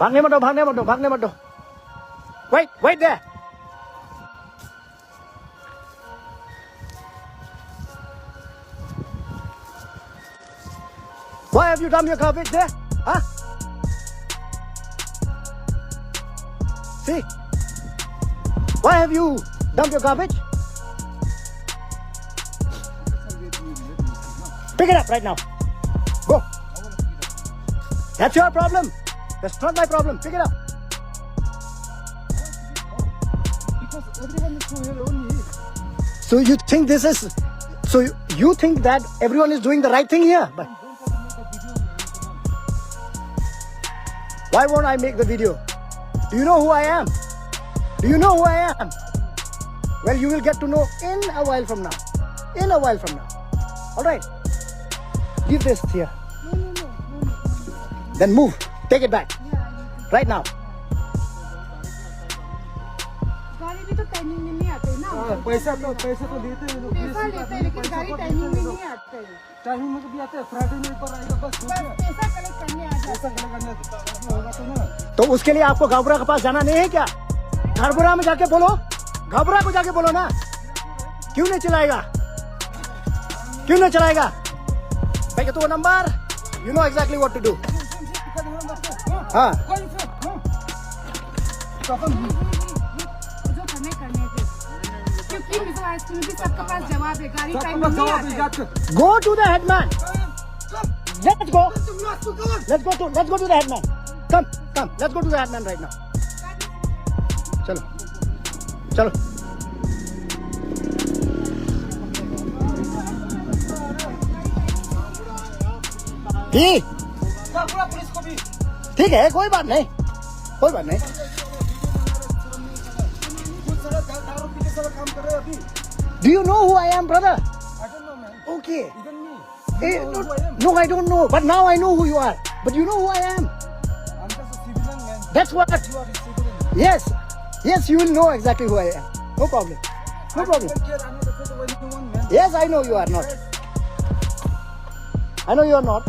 भागने मत दो, भागने मत दो, भागने मत दो. Wait there. Why have you dumped your garbage there? Huh? See? Why have you dumped your garbage? Pick it up right now. Go. That's your problem. That's not my problem. Pick it up. Because everyone is doing it only. So you think this is... So you think that everyone is doing the right thing here? But why won't I make the video? Do you know who I am? Do you know who I am? Well, you will get to know in a while from now. In a while from now. Alright? Leave this here. No. Then move. Take it back. Right now. गाड़ी भी तो timing में नहीं आते ना। पैसा तो देते हैं लोग। पैसा लेते हैं लेकिन गाड़ी टाइमिंग में नहीं आते हैं। टाइमिंग में कभी आते हैं फ्राइडे में ऊपर आएगा बस पैसा कलेक्ट करने आ जाते हैं। होगा तो ना। तो उसके लिए आपको घाबरा के पास जाना नहीं है क्या? घाबरा में जाके बोलो। घाबरा को जाके बोलो ना। क्यों नहीं चलाएगा? क्यों नहीं चलाएगा? भाई तो वो number, you know exactly what to do. हाँ. जो करने दे। क्योंकि मिस्टर आइसक्रीम भी सबके पास जवाब है। गाड़ी टाइम में नहीं आते। Go to the headman. Let's go. Let's go to the headman. Come. Let's go to the headman right now. चलो. ठीक है, कोई बात नहीं. Do you know who I am, brother? I don't know, man. Okay. Even me. No, I don't know. But now I know who you are. But you know who I am. I'm just a civilian, man. That's what. You are a civilian. Yes, you will know exactly who I am. No problem. I don't care. I'm not afraid of anyone, man. Yes, I know you are not. I know you are not.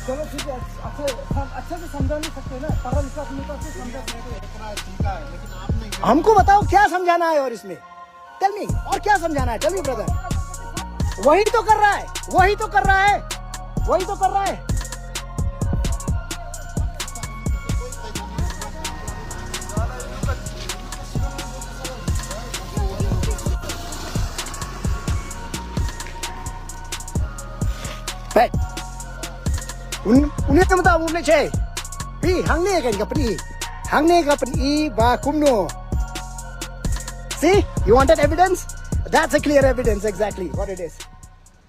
चलो ठीक है, अच्छे से समझा नहीं सकते ना, पढ़ा लिखा अपने पास से समझा नहीं। हमको बताओ क्या समझाना है और इसमें? Tell me, और क्या समझाना है? Tell me, brother. वही तो कर रहा है. Peit. Ulit naman tayo muna siya. Hangni ka pani ba kumno. See? You wanted evidence? That's a clear evidence exactly what it is.